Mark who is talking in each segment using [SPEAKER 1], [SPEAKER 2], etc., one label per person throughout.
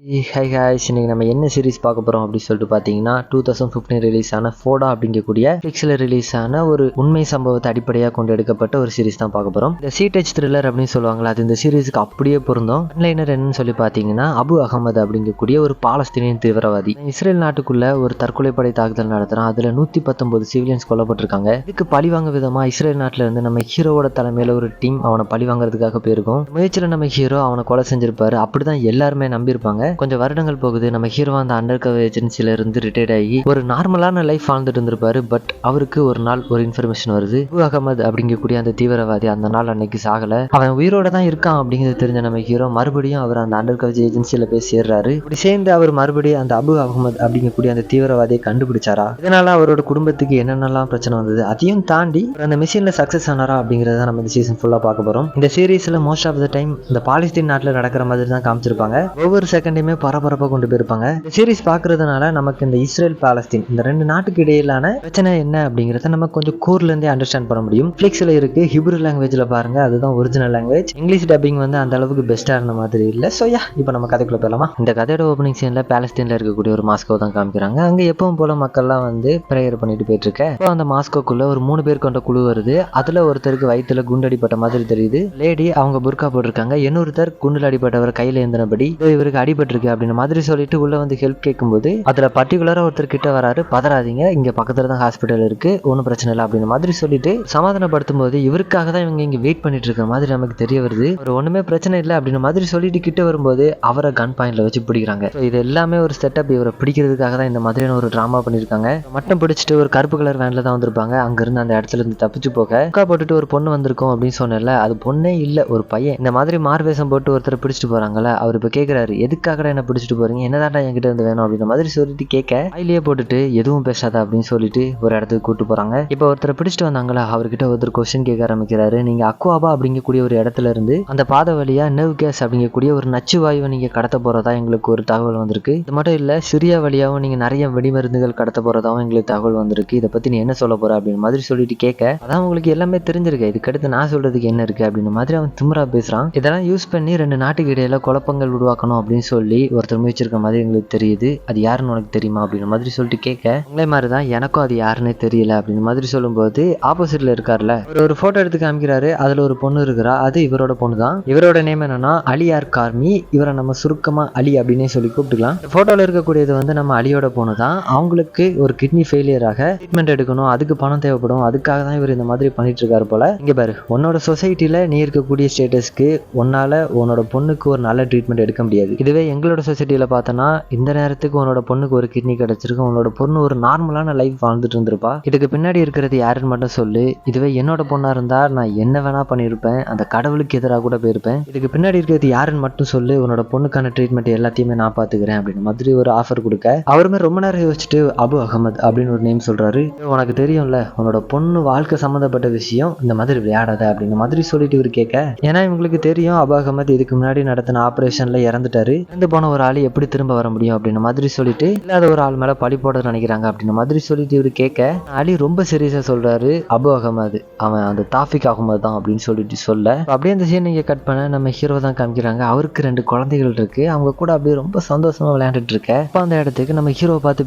[SPEAKER 1] High guys, இன்னைக்கு நம்ம என்ன சீரிஸ் பார்க்க போகிறோம் அப்படின்னு சொல்லிட்டு பார்த்தீங்கன்னா 2015 ரிலீஸ் ஆன ஃபோடா அப்படிங்கக்கூடிய ஃபிக்ஸில் ரிலீஸ் ஆன ஒரு உண்மை சம்பவத்தை அடிப்படையாக கொண்டு எடுக்கப்பட்ட ஒரு சீரிஸ் தான் பார்க்க போகிறோம். இந்த சீடேஜ் த்ரில்லர் அப்படின்னு சொல்லுவாங்களா, அது இந்த சீரிஸுக்கு அப்படியே பொருந்தும். ஆன்லைனர் என்னன்னு சொல்லி பார்த்தீங்கன்னா அபு அகமது அப்படிங்கக்கூடிய ஒரு பாலஸ்தீனியன் தீவிரவாதி இஸ்ரேல் நாட்டுக்குள்ள ஒரு தற்கொலைப்படை தாக்குதல் நடத்துறான். அதில் 119 சிவிலியன்ஸ் கொல்லப்பட்டிருக்காங்க. இதுக்கு பழிவாங்க விதமாக இஸ்ரேல் நாட்டில் இருந்து நம்ம ஹீரோவோட தலைமையில் ஒரு டீம் அவனை பழிவாங்கிறதுக்காக போயிருக்கும். முயற்சியில் நம்ம ஹீரோ அவனை கொலை செஞ்சிருப்பாரு. அப்படிதான் எல்லாருமே நம்பியிருப்பாங்க. கொஞ்சம் வருடங்கள் போகுது. நம்ம ஹீரோ அந்த அண்டர் கவர் ஏஜென்சில இருந்து ரிட்டையர்ட் ஆகி ஒரு நார்மலான லைஃப் வாழ்ந்துட்டு இருந்திருப்பாரு. பட் அவருக்கு ஒரு நாள் ஒரு இன்ஃபர்மேஷன் வருது. அபு அகமது அப்படிங்கக்கூடிய அந்த தீவிரவாதி அந்த நாள் அன்னைக்கு சாகல, அவன் உயிரோட தான் இருக்கான் அப்படிங்கிறது தெரிஞ்ச நம்ம ஹீரோ மறுபடியும் அவர் அந்த அண்டர் கவர் ஏஜென்சியில போய் சேர்றாரு. இப்படி சேர்ந்து அவர் மறுபடியும் அந்த அபு அகமது அப்படிங்கக்கூடிய அந்த தீவிரவாதியை கண்டுபிடிச்சாரா, இதனால அவரோட குடும்பத்துக்கு என்னென்னலாம் பிரச்சனை வந்தது, அதையும் தாண்டி அந்த மிஷின்ல சக்சஸ் ஆனாரா அப்படிங்கறத நம்ம இந்த சீசன் ஃபுல்லா பார்க்க போறோம். இந்த சீரீஸ்ல மோஸ்ட் ஆஃப் த டைம் இந்த பாலஸ்தீன் நாட்டில் நடக்கிற மாதிரி தான் காமிச்சிருப்பாங்க. ஒவ்வொரு செகண்டுமே பரபரப்பா கொண்டு போயிருப்பாங்க. இந்த சீரிஸ் பாக்குறதுனால நமக்கு இந்த இஸ்ரேல் பாலஸ்தீன் இந்த ரெண்டு நாட்டுக்கு இடையிலான பிரச்சனை என்ன அப்படிங்கறத நம்ம கொஞ்சம் கூர்ல இருந்தே அண்டர்ஸ்டாண்ட் பண்ண முடியும். ஃபிளிக்ஸ்ல இருக்கு, ஹிப்ரு லாங்குவேஜ்ல பாருங்க, அதுதான் ஒரிஜினல் லாங்குவேஜ். இங்கிலீஷ் டப்பிங் வந்து அந்த அளவுக்கு பெஸ்டா இருந்த மாதிரி இல்ல. சோ இப்போ நம்ம கதைக்குள்ள போகலாமா. இந்த கதையோட ஓப்பனிங் சீன்ல பாலஸ்தீன்ல இருக்கக்கூடிய ஒரு மாஸ்கோ தான் காமிக்கிறாங்க. அங்க எப்பவும் போல மக்கள்லாம் வந்து பிரேயர் பண்ணிட்டு போயிட்டு இருக்க அந்த மாஸ்கோக்குள்ள ஒரு 3 பேர் கொண்ட குழு வருது. அதுல ஒருத்தருக்கு வயிற்றுல குண்டடிப்பட்ட மாதிரி தெரியுது. லேடி அவங்க புர்கா போட்டிருக்காங்க. இன்னொருத்தர் குண்டுல அடிப்பட்டவர் கையில ஏந்தினபடி இவருக்கு அடிபட்டிருக்கு அப்படின்னு மாதிரி சொல்லிட்டு உள்ள வந்து ஹெல்ப் கேட்கும்போது அதுல பர்டிகுலரா ஒருத்தர் கிட்ட வராரு. பதறாதீங்க, இங்க பக்கத்துல தான் ஹாஸ்பிட்டல் இருக்கு, ஒன்னும் பிரச்சனை இல்லை அப்படின்னு மாதிரி சொல்லிட்டு சமாதானப்படுத்தும் போது இவருக்காக தான் இவங்க இங்க வெயிட் பண்ணிட்டு இருக்க மாதிரி நமக்கு தெரிய வருது. ஒரு ஒண்ணுமே பிரச்சனை இல்லை அப்படின்னு மாதிரி சொல்லிட்டு கிட்ட வரும்போது அவரை கன் பாயிண்ட்ல வச்சு பிடிக்கிறாங்க. இது எல்லாமே ஒரு செட்டப். இவரை பிடிக்கிறதுக்காக தான் இந்த மாதிரியான ஒரு டிராமா பண்ணிருக்காங்க. மட்டும் பிடிச்சிட்டு ஒரு கருப்பு கலர் வேன்ல தான் வந்திருப்பாங்க. அங்க இருந்து அந்த இடத்துல இருந்து தப்பிச்சு போக போட்டுட்டு ஒரு பொண்ணு வந்திருக்கும் அப்படின்னு சொன்னல, அது பொண்ணே இல்ல, ஒரு பையன். இந்த மாதிரி மார்வேஷம் போட்டு ஒருத்தர் பிடிச்சிட்டு போறாங்கல்ல, அவர் இப்ப கேக்குறாரு, எதுக்காக என்ன பிடிச்சிட்டு போறீங்க, என்னதான்டா என்கிட்ட இருந்து வேணும் அப்படின்ற மாதிரி சொல்லிட்டு கேட்க கையிலேயே போட்டுட்டு எதுவும் பேசாத அப்படின்னு சொல்லிட்டு ஒரு இடத்துக்கு கூட்டு போறாங்க. இப்போ ஒருத்தரை பிடிச்சிட்டு வந்தாங்களா, அவர்கிட்ட ஒருத்தர் கொஸ்டின் கேட்க ஆரம்பிக்கிறாரு. நீங்க அக்வாபா அப்படிங்கக்கூடிய ஒரு இடத்துல இருந்து அந்த பாதை வழியா நெவ் கேஸ் அப்படிங்கக்கூடிய ஒரு நச்சு வாயுவை நீங்க கடத்த போறதா எங்களுக்கு ஒரு தகவல் வந்திருக்கு. இது மட்டும் இல்ல, சிரியா வழியாவும் நீங்க நிறைய வெடிமருந்துகள் கடத்த போறதாவும் எங்களுக்கு தகவல் வந்திருக்கு. இதை பத்தி நீ என்ன சொல்ல போற அப்படின்னு மாதிரி சொல்லிட்டு கேட்க, அதான் உங்களுக்கு எல்லாமே தெரிஞ்சிருக்கு, இதுக்கடுத்து நான் சொல்றதுக்கு என்ன இருக்கு அப்படின்னு மாதிரி அவன் திமிரா பேசுறான். இதெல்லாம் யூஸ் பண்ணி ரெண்டு நாட்டுக்கு இடையில குழப்பங்கள் உருவாக்கணும் அப்படின்னு சொல்லி ஒருத்தர் முயற்சிருக்க மாதிரி எங்களுக்கு தெரியுது. அது யாருன்னு உனக்கு தெரியுமா அப்படின்னு மாதிரி சொல்லிட்டு கேட்க, உங்களே மாதிரிதான் எனக்கும் அது யாருன்னே தெரியல அப்படின்னு மாதிரி சொல்லும்போது ஆப்போசிட்ல இருக்காருல ஒரு போட்டோ எடுத்து காமிக்கிறாரு. அதுல ஒரு பொண்ணு இருக்கிறா, அது இவரோட பொண்ணு தான். இவரோட நேம் என்னன்னா அலியார் கார்மி. இவரை நம்ம சுருக்கமா அலி அப்படின்னே சொல்லி கூப்பிட்டுக்கலாம். போட்டோல இருக்கக்கூடியது வந்து நம்ம அலியோட பொண்ணு தான். அவங்களுக்கு ஒரு கிட்னி ஃபெயிலியராக ட்ரீட்மெண்ட் எடுக்கணும், அதுக்கு பணம் தேவைப்படும், அதுக்காக தான் இவர் இந்த மாதிரி பண்ணிட்டு இருக்காரு போல. இங்க பாரு, உன்னோட சொசைட்டில நீ இருக்கக்கூடிய ஸ்டேட்டஸ்க்கு உன்னால உன்னோட பொண்ணுக்கு ஒரு நல்ல ட்ரீட்மெண்ட் எடுக்க முடியாது. இதுவே எங்களோட சொசைட்டில பார்த்தோன்னா இந்த நேரத்துக்கு உன்னோட பொண்ணுக்கு ஒரு கிட்னி கிடைச்சிருக்கு, உன்னோட பொண்ணு ஒரு நார்மலான லைஃப் வாழ்ந்துட்டு இருந்திருப்பா. இதுக்கு பின்னாடி இருக்கிறது யாருன்னு மட்டும் சொல்லு. இதுவே என்னோட பொண்ணா இருந்தா நான் என்ன வேணா பண்ணிருப்பேன், அந்த கடவுளுக்கு எதிராக கூட போயிருப்பேன். இதுக்கு பின்னாடி இருக்கிறது யாருன்னு மட்டும் சொல்லு, உன்னோட பொண்ணுக்கான ட்ரீட்மெண்ட் எல்லாத்தையுமே நான் பாத்துக்கிறேன் அப்படின்னு மாதிரி ஒரு ஆஃபர் கொடுக்க, அவருமே ரொம்ப நேரம் யோசிச்சுட்டு அபு அகமது அப்படின்னு ஒரு நேம் சொல்றாரு. உனக்கு தெரியும்ல, உன்னோட பொண்ணு வாழ்க்கை சம்பந்தப்பட்ட விஷயம், இந்த மாதிரி விளையாடாத அப்படிங்கிற மாதிரி சொல்லிட்டு இவர் கேட்க, ஏன்னா இவங்களுக்கு தெரியும் அபு அகமது இதுக்கு முன்னாடி நடத்தின ஆபரேஷன்ல இறந்துட்டாரு, இறந்து போன ஒரு ஆள் எப்படி திரும்ப வர முடியும் அப்படின்னு மாதிரி சொல்லிட்டு இல்லாத ஒரு ஆள் மேல பழி போட நினைக்கிறாங்க அப்படின்னு மாதிரி சொல்லிட்டு இவரு கேட்க, அலி ரொம்ப சீரியஸா சொல்றாரு, அபு அகமது அவன் அந்த தாஃபிக் அகமது தான் அப்படின்னு சொல்லிட்டு சொல்ல, அப்படியே அந்த சீன் நீங்க கட் பண்ண நம்ம ஹீரோ தான் காமிக்கிறாங்க. அவருக்கு 2 குழந்தைகள் இருக்கு. அவங்க கூட அப்படியே ரொம்ப சந்தோஷமா விளையாண்டுட்டு இருக்க அந்த இடத்துக்கு நம்ம ஹீரோ பார்த்து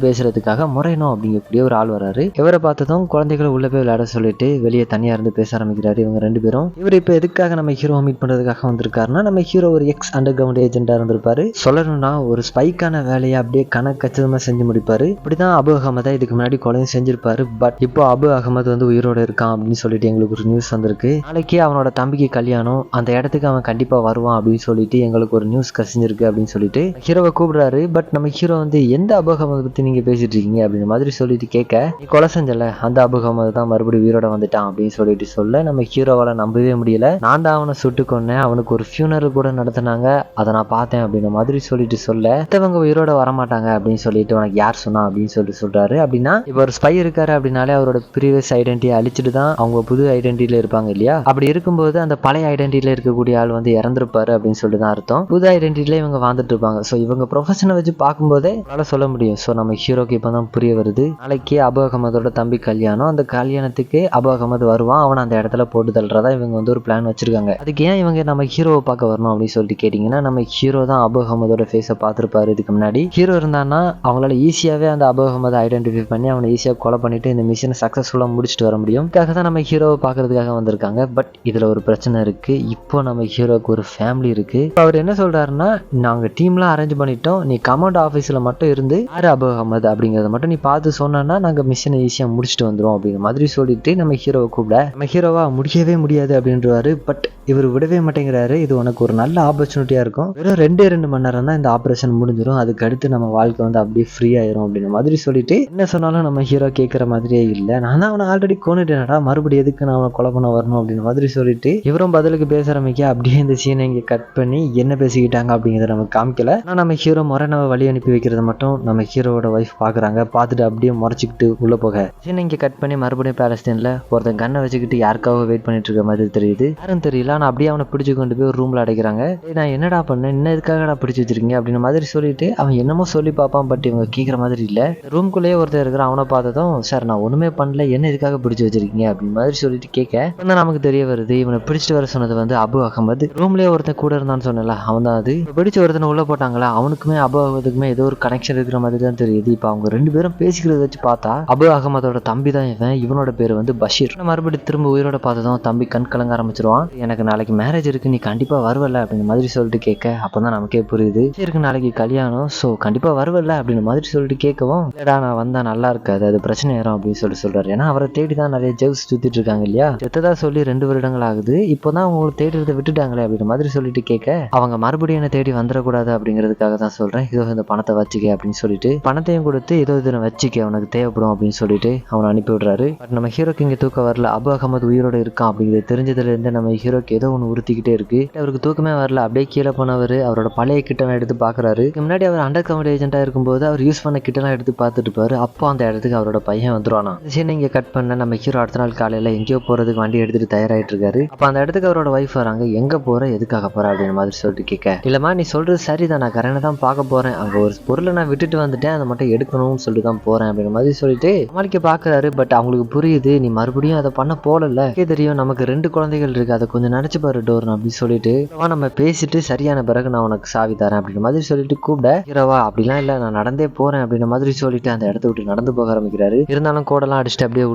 [SPEAKER 1] பேசுறதுக்காக முறையணும் அப்படிங்கக்கூடிய ஒரு ஆள் வராரு. இவரை பார்த்ததும் குழந்தைகளை உள்ள போய் விளையாட சொல்லிட்டு வெளியே தனியா இருந்து பேச ஆரம்பிக்கிறாரு இவங்க 2 பேரும். இவர் இப்ப எதுக்காக நம்ம ஹீரோ மீட் பண்றதுக்காக வந்திருக்காருன்னா, நம்ம ஹீரோ ஒரு எக்ஸ் அண்டர் கிரவுண்ட் ஏஜென்டா இருந்திருப்பாரு. சொல்லணும்னா ஒரு ஸ்பைக்கான வேலையை அப்படியே கச்சிதமா செஞ்சு முடிப்பாரு. இப்படிதான் அபு அகமதை இதுக்கு முன்னாடி கொலையும் செஞ்சிருப்பாரு. பட் இப்போ அபு அகமது வந்து உயிரோட இருக்கான் அப்படின்னு சொல்லிட்டு எங்களுக்கு ஒரு நியூஸ் வந்திருக்கு. நாளைக்கு அவனோட தம்பிக்கு கல்யாணம், அந்த இடத்துக்கு அவன் கண்டிப்பா வருவான் அப்படின்னு சொல்லிட்டு எங்களுக்கு ஒரு நியூஸ் கசிஞ்சிருக்கு அப்படின்னு சொல்லிட்டு ஹீரோவை கூப்பிடுறாரு. பட் நம்ம ஹீரோ வந்து எந்த அபு அகமது பத்தி நீங்க பேசிட்டு இருக்கீங்க அப்படின்னு மாதிரி சொல்லிட்டு கேட்க, நீ கொலை செஞ்சல அந்த அபு அகமது தான் மறுபடியும் உயிரோட வந்துட்டான் அப்படின்னு சொல்லிட்டு சொல்ல, நம்ம ஹீரோவால நம்பவே முடியல. நான் தான் அவனை சுட்டு கொன்னேன், அவனுக்கு ஒரு ஃபியூனரல் கூட நடத்தினாங்க, அதை நான் பார்த்தேன் அப்படின்ற மாதிரி சொல்லிட்டு சொல்ல, மத்தவங்க உயிரோட வரமாட்டாங்க அப்படின்னு சொல்லிட்டு உனக்கு யார் சொன்னா அப்படின்னு சொல்லிட்டு சொல்றாரு. அப்படின்னா இப்போ ஒரு ஸ்பை இருக்காரு அப்படின்னாலே அவரோட ப்ரீவியஸ் ஐடென்டிட்டி அழிச்சிட்டு தான் அவங்க புது ஐடென்டிட்டியில இருப்பாங்க இல்லையா. அப்படி இருக்கும்போது அந்த பழைய ஐடென்டிட்டியில இருக்கக்கூடிய ஆள் வந்து இறந்திருப்பாரு அப்படின்னு சொல்லிட்டு தான் அர்த்தம். புது ஐடென்டிட்டியில இவங்க வாழ்ந்துட்டு இருப்பாங்க. ஸோ இவங்க ப்ரொஃபஷனை வச்சு பார்க்கும்போதே நம்மளால சொல்ல முடியும். ஸோ நம்ம ஹீரோக்கு இப்போ தான் புரிய வருது, நாளைக்கு அபு அகமதோட தம்பி கல்யாணம், அந்த கல்யாணத்துக்கு அபு அகமது வருவான், அவன் அந்த இடத்துல போட்டு தள்ளுறதா இவங்க வந்து ஒரு பிளான் வச்சிருக்காங்க. அதுக்கு ஏன் இவங்க நம்ம ஹீரோவை பார்க்க வரணும் அப்படின்னு சொல்லிட்டு கேட்டீங்கன்னா, நம்ம ஹீரோ தான் அபு அகமது அகமதோட ஃபேஸை பார்த்துருப்பாரு இதுக்கு முன்னாடி. ஹீரோ இருந்தான்னா அவங்களால ஈஸியாவே அந்த அபு அகமதை ஐடென்டிஃபை பண்ணி அவனை ஈஸியா கொலை பண்ணிட்டு இந்த மிஷனை சக்சஸ்ஃபுல்லா முடிச்சுட்டு வர முடியும். இதுக்காக தான் நம்ம ஹீரோவை பாக்குறதுக்காக வந்திருக்காங்க. பட் இதுல ஒரு பிரச்சனை இருக்கு. இப்போ நம்ம ஹீரோக்கு ஒரு ஃபேமிலி இருக்கு. அவர் என்ன சொல்றாருன்னா, நாங்க டீம்லாம் அரேஞ்ச் பண்ணிட்டோம், நீ கமாண்ட் ஆஃபீஸ்ல மட்டும் இருந்து யாரு அபு அகமது அப்படிங்கறத மட்டும் நீ பார்த்து சொன்னா நாங்க மிஷனை ஈஸியா முடிச்சுட்டு வந்துரும் அப்படிங்கிற மாதிரி சொல்லிட்டு நம்ம ஹீரோவை கூப்பிட, நம்ம ஹீரோவா முடியவே முடியாது அப்படின்றாரு. பட் இவர் விடவே மாட்டேங்கிறாரு. இது உனக்கு ஒரு நல்ல ஆப்பர்ச்சுனிட்டியா இருக்கும், வெறும் 2 மணி நேரம் தான் இந்த ஆபரேஷன் முடிஞ்சிடும், அதுக்கு அடுத்து நம்ம வாழ்க்கை வந்து அப்படியே ஃப்ரீ ஆயிரும் அப்படின்ற மாதிரி சொல்லிட்டு என்ன சொன்னாலும் நம்ம ஹீரோ கேட்கற மாதிரியே இல்லை. நான் தான் அவனை ஆல்ரெடி கொண்டுட்டேனடா, மறுபடியும் எதுக்கு நான் அவனை கொலை பண்ண வரணும் அப்படின்னு மாதிரி சொல்லிட்டு இவரும் பதிலுக்கு பேச ஆரம்பிக்க, அப்படியே இந்த சீனை இங்கே கட் பண்ணி என்ன பேசிக்கிட்டாங்க அப்படிங்கிறத நம்ம காமிக்கல. ஆனால் நம்ம ஹீரோ முறை நம்ம வழி அனுப்பி வைக்கிறத மட்டும் நம்ம ஹீரோவோட ஒய்ஃப் பாக்குறாங்க. பார்த்துட்டு அப்படியே முறைச்சிக்கிட்டு உள்ள போக சீனை இங்கே கட் பண்ணி மறுபடியும் பாலஸ்தீன்ல ஒருத்தன் கண்ணை வச்சுக்கிட்டு யாருக்காக வெயிட் பண்ணிட்டு இருக்க மாதிரி தெரியுது. யாரும் தெரியல. நான் அப்படியே அவனை பிடிச்சு கொண்டு போய் ஒரு ரூம்ல அடைக்கிறாங்க. நான் என்னடா பண்ணேன், என்ன எதுக்காக பிடிச்சி வச்சிருக்கீங்க அப்படின்னு மாதிரி சொல்லிட்டு அவன் என்னமோ சொல்லி பார்ப்பான். பட் இவங்க கேட்குற மாதிரி இல்லை. ரூம்குள்ளேயே ஒருத்தர் இருக்கிறான். அவனை பார்த்ததும், சார் நான் ஒண்ணுமே பண்ணல, என்ன எதுக்காக பிடிச்சி வச்சிருக்கீங்க அப்படின்னு மாதிரி சொல்லிட்டு கேட்க நமக்கு தெரிய வருது இவனை பிடிச்சிட்டு வர சொன்னது வந்து அபு அகமது. ரூம்லயே ஒருத்தன் கூட இருந்தான்னு சொன்னல, அவன் தான் அது. பிடிச்ச ஒருத்தனை உள்ள போட்டாங்களா, அவனுக்குமே அபு அகமதுக்குமே ஏதோ ஒரு கனெக்ஷன் இருக்கிற மாதிரி தான் தெரியுது. இப்போ அவங்க 2 பேரும் பேசிக்கிறத வச்சு பார்த்தா அபு அகமதோட தம்பி தான் இவன். இவனோட பேர் வந்து பஷீர். மறுபடியும் திரும்ப உயிரோட பார்த்ததும் தம்பி கண் கலங்க ஆரம்பிச்சிருவான். எனக்கு நாளைக்கு மேரேஜ் இருக்கு, நீ கண்டிப்பா வருவல அப்படின்னு மாதிரி சொல்லிட்டு கேட்க, அப்பதான் நமக்கே புரியுது இருக்கு நாளைக்கு கல்யாணம், சோ கண்டிப்பா வருவல அப்படின்னு மாதிரி சொல்லிட்டு கேட்கவும், இல்லடா நான் வந்தா நல்லா இருக்காது, அது பிரச்சனை ஆயிரும் அப்படின்னு சொல்றாரு. ஏன்னா அவரை தேடிதான் நிறைய ஜெவ்ஸ் சுத்திட்டு இருக்காங்க இல்லையா. செத்ததா சொல்லி 2 வருடங்கள் ஆகுது, இப்போதான் அவங்க தேடுறதை விட்டுட்டாங்களே அப்படின்னு மாதிரி சொல்லிட்டு கேட்க, அவங்க மறுபடியும் என்ன தேடி வந்துடக்கூடாது அப்படிங்கிறதுக்காக தான் சொல்றேன், இதோ இந்த பணத்தை வச்சுக்க அப்படின்னு சொல்லிட்டு பணத்தையும் கொடுத்து ஏதோ இதை வச்சுக்க உனக்கு தேவைப்படும் அப்படின்னு சொல்லிட்டு அவனை அனுப்பி விடுறாரு. பட் நம்ம ஹீரோக்கு இங்க தூக்கம் வரல. அபு அகமது உயிரோட இருக்கான் அப்படிங்கிறது தெரிஞ்சதுல இருந்து நம்ம ஹீரோக்கு ஏதோ ஒன்று உறுத்திக்கிட்டே இருக்கு. அவருக்கு தூக்கமே வரல. அப்படியே கீழே போனவர் அவரோட பழைய கிட்டலாம் எடுத்து பாக்குறாரு. முன்னாடி அவர் அண்டர் கவர் ஏஜென்ட்டா இருக்கும்போது அவர் யூஸ் பண்ண கிட்டலாம் எடுத்து பார்த்துட்டு இருப்பாரு. அப்போ அந்த இடத்துக்கு அவரோட பையன் வந்துருவானா. சீனை இங்க கட் பண்ண நம்ம ஹீரோ அடுத்த நாள் காலையில எங்கேயோ போறதுக்கு வண்டி எடுத்துட்டு தயாராயிட்டு இருக்காரு. அப்ப அந்த இடத்துக்கு அவரோட ஒய்ஃப் வராங்க. எங்க போற, எதுக்காக போற அப்படின்னு மாதிரி சொல்லிட்டு கேட்க, இல்லம்மா நீ சொல்றது சரிதான், நான் கரெக்டாக தான் பார்க்க போறேன், அங்க ஒரு பொருளை நான் விட்டுட்டு வந்துட்டேன், அதை மட்டும் எடுக்கணும்னு சொல்லிட்டு தான் போறேன் அப்படிங்கிற மாதிரி சொல்லிட்டு சமாளிக்க பாக்குறாரு. பட் அவங்களுக்கு புரியுது நீ மறுபடியும் அதை பண்ண போகல, தெரியும் நமக்கு 2 குழந்தைகள் இருக்கு, அதை கொஞ்சம் நினைச்சு பாரு டோர் அப்படின்னு சொல்லிட்டு நம்ம பேசிட்டு சரியான பிறகு நான் உனக்கு சாவி தரேன் அப்படின்ற மாதிரி சொல்லிட்டு கூப்பிட, ஹீரோவா அப்படிலாம் இல்ல நான் நடந்தே போறேன் அப்படின்ற மாதிரி சொல்லிட்டு அந்த இடத்த விட்டு நடந்து போக ஆரம்பிக்கிறாரு. இருந்தாலும் கோடெல்லாம் அடிச்சுட்டு அப்படியே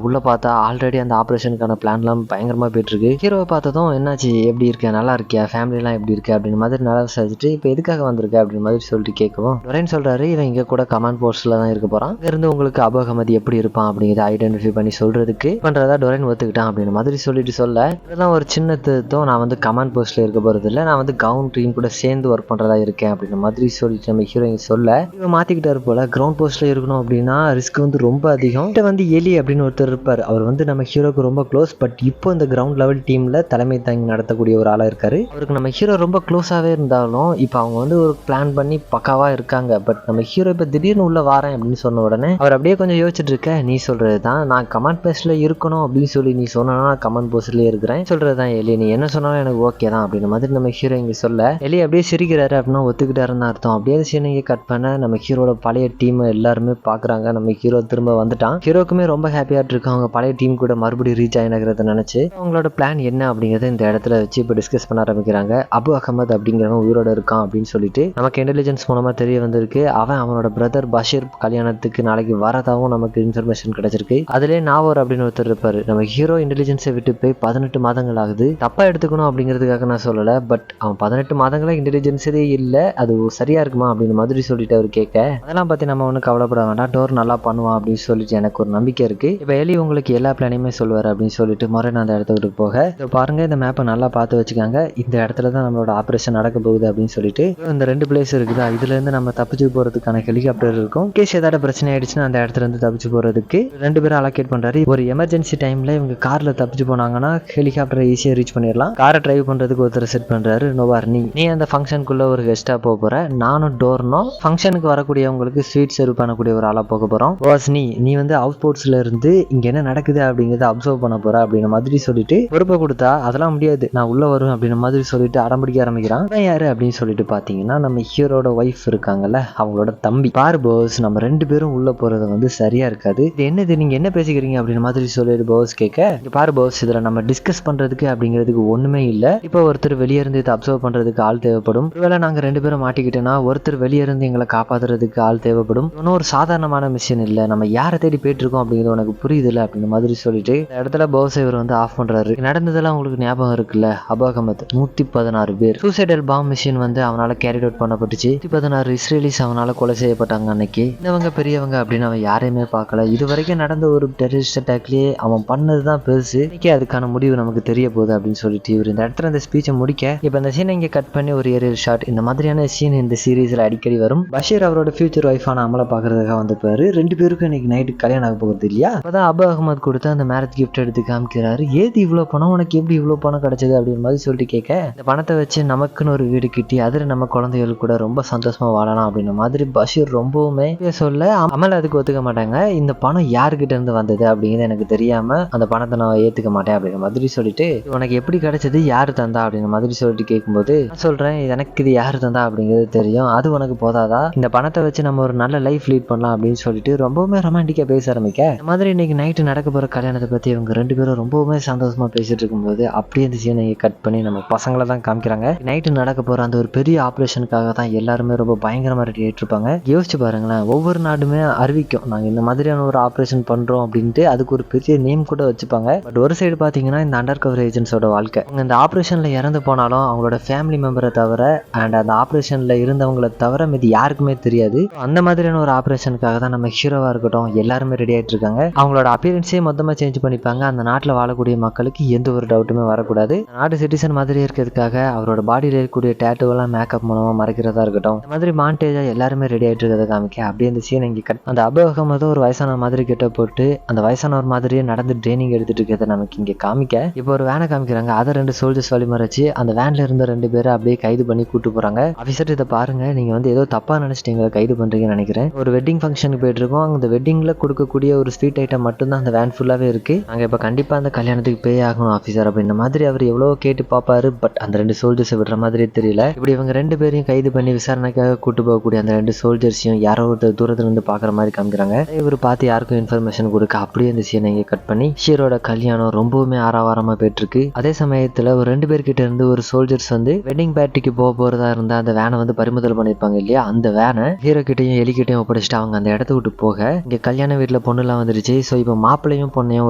[SPEAKER 1] உள்ள பார்த்தா ஆல்ரெடி அந்த ஆபரேஷனுக்கான பிளான் எல்லாம் பயங்கரமா போயிட்டு இருக்கு. ஹீரோவை பார்த்ததும் என்னாச்சு, எப்படி இருக்க, நல்லா இருக்கியா, ஃபேமிலி எல்லாம் எப்படி இருக்கு அப்படின்ற மாதிரி நல்லா விசாரிச்சுட்டு இப்ப எதுக்காக வந்திருக்க அப்படின்னு மாதிரி சொல்லிட்டு கேட்கவும், டொரைன் சொல்றாரு இவன் இங்க கூட கமாண்ட் போஸ்ட்ல தான் இருக்க போறான், இருந்து உங்களுக்கு அபு அகமது எப்படி இருப்பான் அப்படிங்கிறத ஐடென்டிஃபை பண்ணி சொல்றதுக்கு பண்றதா டொரைன் ஒத்துக்கிட்டான் அப்படின்ற மாதிரி சொல்லிட்டு சொல்ல, இதெல்லாம் ஒரு சின்ன திருத்தம், நான் வந்து கமாண்ட் போஸ்ட்ல இருக்க போறது இல்ல, நான் வந்து கவுண்ட் டீம் கூட சேர்ந்து ஒர்க் பண்றதா இருக்கேன் அப்படின்ற மாதிரி சொல்லிட்டு நம்ம ஹீரோயின் சொல்ல, இவன் மாத்திக்கிட்டாரு போல. கிரவுண்ட் போஸ்ட்ல இருக்கணும் அப்படின்னா ரிஸ்க் வந்து ரொம்ப அதிகம். வந்து எலி அப்படின்னு ஒருத்தர் இருப்பாரு, அவர் வந்து நம்ம ஹீரோக்கு ரொம்ப க்ளோஸ். பட் இப்போ இந்த கிரவுண்ட் லெவல் டீம்ல தலைமை தாங்கி நடத்தக்கூடிய ஒரு ஆளா இருக்காரு. அவருக்கு நம்ம ஹீரோ ரொம்ப க்ளோஸாவே இருந்தாலும் இப்போ அவங்க வந்து ஒரு பிளான் பண்ணி பக்காவா இருக்காங்க. பட் நம்ம ஹீரோ இப்ப திடீர்னு உள்ள வாரேன் அப்படின்னு சொன்ன உடனே அவர் அப்படியே கொஞ்சம் யோசிச்சுட்டு இருக்க, நீ சொல்றதுதான் நான் கமாண்ட் போஸ்ட்ல இருக்கணும் அப்படின்னு சொல்லி நீ சொன்னா கமாண்ட் போஸ்ட்லயே இருக்கிறேன் சொல்றதுதான் எலி, நீ என்ன சொன்னாலும் எனக்கு ஓகே தான் அப்படின்ற மாதிரி நம்ம ஹீரோ இங்க சொல்ல, எலி அப்படியே சிரிக்கிறாரு அப்படின்னா ஒத்துக்கிட்டாருன்னு அர்த்தம். அப்படியே சீனையை கட் பண்ண நம்ம ஹீரோட பழைய டீம் எல்லாருமே பாக்குறாங்க. நம்ம ஹீரோ திரும்ப வந்துட்டான். ஹீரோக்குமே ரொம்ப ஹாப்பியா இருக்கு. அவங்க பழைய டீம் கூட மறுபடியும் ரீச் ஆயினகிறத நினைச்சு அவங்களோட பிளான் என்ன அப்படிங்கறத இந்த இடத்துல வச்சு இப்ப டிஸ்கஸ் பண்ண ஆரம்பிக்கிறாங்க. அபு அகமது அப்படிங்கிறவன் உயிரோட இருக்கான் அப்படின்னு சொல்லிட்டு நமக்கு இன்டெலிஜென்ஸ் மூலமா தெரிய வந்திருக்கு. அவனோட பிரதர் பஷீர் கல்யாணத்துக்கு நாளைக்கு வரதாவும் நமக்கு இன்ஃபர்மேஷன் கிடைச்சிருக்கு. அதுலேயே நாவர் அப்படின்னு ஒருத்தர் இருப்பாரு. நம்ம ஹீரோ இன்டெலிஜென்ஸை விட்டு போய் 18 மாதங்கள் ஆகுது. தப்பா எடுத்துக்கணும் அப்படிங்கிறதுக்காக நான் சொல்லல. பட் அவன் 18 மாதங்களா இன்டெலிஜென்ஸே இல்ல, அது சரியா இருக்குமா அப்படின்னு மாதிரி சொல்லிட்டு அவர் கேட்க, அதெல்லாம் பத்தி நம்ம ஒன்றும் கவலைப்பட வேண்டாம், டோர் நல்லா பண்ணுவான் அப்படின்னு சொல்லிட்டு எனக்கு ஒரு நம்பிக்கை இருக்கு. இப்ப எலி உங்களுக்கு எல்லா பிளானையுமே சொல்லுவார் அப்படின்னு சொல்லிட்டு முறை அந்த இடத்துக்கு போக, பாருங்க இந்த மேப்பை நல்லா பார்த்து வச்சுக்காங்க, இந்த இடத்துல தான் நம்மளோட ஆபரேஷன் நடக்க போகுது அப்படின்னு சொல்லிட்டு இந்த 2 பிளேஸ் இருக்குதா, இதுல இருந்து நம்ம தப்பிச்சு போறதுக்கான ஹெலிகாப்டர் இருக்கும். கேஸ் ஏதாவது பிரச்சனை ஆயிடுச்சுன்னா அந்த இடத்துல இருந்து தப்பிச்சு போறதுக்கு 2 பேரும் அலோகேட் பண்றாரு. ஒரு எமர்ஜென்சி டைம்ல இவங்க கார்ல தப்பிச்சு போனாங்கன்னா ஹெலிகாப்டரை ஈஸியா ரீச் பண்ணிடலாம். காரை டிரைவ் பண்றதுக்கு ஒருத்தர் செட் பண்றாரு. நோவார், நீ அந்த ஃபங்க்ஷனுக்குள்ள ஒரு கெஸ்டா போற, நானும் டோர்னோ ஃபங்க்ஷனுக்கு வரக்கூடியவங்களுக்கு ஸ்வீட் சர்வ் பண்ணக்கூடிய ஒரு ஆளா போக போறோம். வாஸ் நீ வந்து அவுட் ஸ்போர்ட்ஸ்ல இருந்து இங்க என்ன நடக்குது அப்படிங்கறத அப்சர்வ் பண்ண போற அப்படின்ற மாதிரி சொல்லிட்டு பொறுப்பை கொடுத்தா, அதெல்லாம் முடியாது நான் உள்ள வரும் அப்படின்ற மாதிரி சொல்லிட்டு அடம்பிடிக்க ஆரம்பிக்கிறான். யாரு அப்படின்னு சொல்லிட்டு பாத்தீங்கன்னா நம்ம ஹீரோட ஒய்ஃப் இருக்காங்கல்ல, அவங்களோட தம்பி. பாரு பாஸ், நம்ம 2 பேரும் உள்ள போறது வந்து சரியா இருக்காது, இது என்னது நீங்க என்ன பேசிக்கிறீங்க அப்படின்ற மாதிரி சொல்லிட்டு பாஸ் கேட்க, பாரு பாஸ் இதுல நம்ம டிஸ்கஸ் பண்றதுக்கு அப்படிங்கிறதுக்கு ஒண்ணுமே இல்ல, இப்போ ஒருத்தர் வெளியே இருந்து இதை அப்சர்வ் பண்றதுக்கு ஆள் தேவைப்படும், ஒருவேளை நாங்க 2 பேரும் மாட்டிக்கிட்டோம்னா ஒருத்தர் வெளியே இருந்து எங்களை காப்பாத்துறதுக்கு ஆள் தேவைப்படும். இன்னும் ஒரு சாதாரணமான மிஷின் இல்ல, நம்ம யாரை தேடி போயிட்டு இருக்கோம் அப்படிங்கிறது உனக்கு புரியுது இல்ல அப்படின்ற மாதிரி சொல்லிட்டு இந்த இடத்துல பாஸ் இவர் வந்து ஆஃப் பண்றாரு. நடந்ததெல்லாம் உங்களுக்கு ஞாபகம் இருக்குல்ல, அபு அகமத் 116 பேர் சூசைடல் பாம் மிஷின் வந்து அவனால கேரி அவுட் பண்ணப்பட்டுச்சு. 116 இஸ்ரேலிஸ் அவனால கொலை செய்யப்பட்டாங்க. அன்னைக்கு சின்னவங்க பெரியவங்க அப்படின்னு அவன் யாரையுமே பார்க்கல. இது வரைக்கும் நடந்த ஒரு டெரரிஸ்ட் அட்டாக்லயே அவன் பண்ணதுதான் பெருசு. இன்னைக்கு அதுக்கான முடிவு நமக்கு தெரிய போகுது அப்படின்னு சொல்லிட்டு இவர் இந்த இடத்துல அந்த ஸ்பீச்சை முடிக்க இப்ப இந்த சீனை இங்க கட் பண்ணி ஒரு ஏரியல் ஷாட். இந்த மாதிரியான சீன் இந்த சீரீஸ்ல அடிக்கடி வரும். பஷீர் அவரோட ஃபியூச்சர் ஒய்ஃபான அமலை பாக்குறதுக்காக வந்திருப்பாரு. 2 பேருக்கும் இன்னைக்கு நைட்டு கல்யாணம் ஆக போகிறது இல்லையா. அப்பதான் அபு அகமது கொடுத்து அந்த மேரேஜ் கிஃப்ட் எடுத்து காமிக்கிறாரு. ஏது இவ்வளவு பணம், உனக்கு எப்படி இவ்வளவு பணம் கிடைச்சது அப்படின்னு மாதிரி சொல்லிட்டு கேட்க, இந்த பணத்தை வச்சு நமக்குன்னு ஒரு வீடு கிட்டி அதுல நம்ம குழந்தைகள் கூட ரொம்ப சந்தோஷமா வாழலாம் அப்படின்ற மாதிரி பஷீர் ரொம்பவுமே சொல்ல, அமல் அதுக்கு ஒத்துக்க மாட்டாங்க. இந்த பணம் யாருக்கிட்ட இருந்து வந்தது அப்படிங்கிறது எனக்கு தெரியாம அந்த பணத்தை நான் ஏத்துக்க மாட்டேன் அப்படிங்கிற மாதிரி சொல்லிட்டு, உனக்கு எப்படி கிடைச்சது, யாரு தந்தா அப்படிங்கிற மாதிரி சொல்லிட்டு கேட்கும்போது, நான் சொல்றேன் எனக்கு இது யாரு தந்தா அப்படிங்கிறது தெரியும், அது உனக்கு போதாதா, இந்த பணத்தை வச்சு நம்ம ஒரு நல்ல லைஃப் லீட் பண்ணலாம் அப்படின்னு சொல்லிட்டு ரொம்பவுமே ரொமான்டிக்கா பேச ஆரம்பிக்க, இந்த மாதிரி இன்னைக்கு நைட்டு நடக்க போற கல்யாணத்தை பத்தி இவங்க 2 பேரும் ரொம்பவுமே சந்தோஷமா பேசிட்டு இருக்கும்போது அப்படியே இந்த சீனை கட் பண்ணி நம்ம பசங்களை தான் காமிக்கிறாங்க. நைட்டு நடக்க போற அந்த ஒரு பெரிய ஆபரேஷனுக்காக தான் எல்லாருமே ரொம்ப பயங்கரமா ரெடி ஆயிட்டு இருப்பாங்க. யோசிச்சு பாருங்களேன், ஒவ்வொரு நாடுமே அறிவிக்கும் நாங்க இந்த மாதிரியான ஒரு ஆபரேஷன் பண்றோம் அப்படின்ட்டு, அதுக்கு ஒரு பெரிய நேம் கூட வச்சுப்பாங்க. பட் ஒரு சைடு பாத்தீங்கன்னா இந்த அண்டர் கவர் ஏஜென்ட்ஸோட வாழ்க்கை, அவங்க இந்த ஆபரேஷன்ல இறந்து போனாலும் அவங்களோட ஃபேமிலி மெம்பரை தவிர அண்ட் அந்த ஆபரேஷன்ல இருந்தவங்களை தவிர மீது யாருக்குமே தெரியாது. அந்த மாதிரியான ஒரு ஆபரேஷனுக்காக தான் நம்ம ஹீரோவா இருக்கட்டும் எல்லாருமே ரெடி ஆயிட்டு இருக்காங்க. அவங்களோட அப்பியரன்ஸே மொத்தமா சேஞ்ச் பண்ணிப்பாங்க. அந்த நாட்டுல வாழக்கூடிய மக்களுக்கு எந்த ஒரு டவுட்டுமே வரக்கூடாது. நாடு சிட்டிசன் மாதிரி இருக்கிறதுக்காக அவரோட பாடியில இருக்கக்கூடிய டேட்டூ எல்லாம் மேக்கப் மூலமா மறைக்கிறதா இருக்கட்டும், இந்த மாதிரி மாண்டேஜா எல்லாருமே ரெடி ஆயிட்டு இருக்கிறத காமிக்க அப்படியே இந்த சீன் இங்க கட். அந்த அபு அகமது ஒரு வயசான மாதிரி கெட்ட போட்டு அந்த வயசானவர் மாதிரியே நடந்து ட்ரைனிங் எடுத்துட்டு இருக்கிறத நமக்கு இங்க காமிக்க, இப்போ ஒரு வேனை காமிக்கிறாங்க. அதை 2 சோல்ஜர்ஸ் வழிமறைச்சு அந்த வேன்ல இருந்த 2 பேரை அப்படியே கைது பண்ணி கூட்டு போறாங்க. ஆஃபீஸர் இதை பாருங்க, நீங்க வந்து ஏதோ தப்பா நினைச்சிட்டீங்க, கைது பண்றீங்கன்னு நினைக்கிறேன். ஒரு வெட்டிங் ஃபங்க்ஷனுக்கு போயிட்டு இருக்கோம். அந்த வெட்டிங்ல கொடுக்கக்கூடிய ஒரு ஸ்வீட் ஐட்டம் மட்டும்தான் அந்த வேன் ஃபுல்லாவே இருக்கு. நாங்க இப்ப கண்டிப்பா அந்த கல்யாணத்துக்கு பே ஆகணும் ஆஃபீஸர் அப்படின்ற மாதிரி அவர் எவ்வளவு கேட்டு பாப்பாரு. பட் அந்த 2 சோல்ஜர்ஸ் விடுற மாதிரி தெரியல. இப்படி இவங்க 2 பேரையும் கைது பண்ணி விசாரணைக்காக கூட்டு போகக்கூடிய அந்த 2 சோல்ஜர்ஸையும் யாரோ ஒரு தூரத்துல இருந்து பாக்குற மாதிரி காமிக்கிறாங்க. இவர் பார்த்து யாருக்கும் இன்ஃபர்மேஷன் கொடுக்க அப்படியே இந்த சீனை இங்க கட் பண்ணி ஷீரோட கல்யாணம் ரொம்பவுமே ஆரவாரமா போயிட்டு இருக்கு. அதே சமயத்துல ஒரு 2 பேர்கிட்ட இருந்து ஒரு சோல்ஜர்ஸ் வந்து வெட்டிங் பார்ட்டிக்கு போறதா இருந்தா அந்த வேனை வந்து பறிமுதல் பண்ணிருப்பாங்க இல்லையா, அந்த வேனை ஹீரோ கிட்டையும் எலிக்கிட்டையும் ஒப்படைச்சிட்டு அவங்க அந்த இடத்த விட்டு போக, இங்க கல்யாண வீட்டுல பொண்ணு எல்லாம் வந்துருச்சு. சோ இப்ப மாப்பிள்ளையும் பொண்ணையும்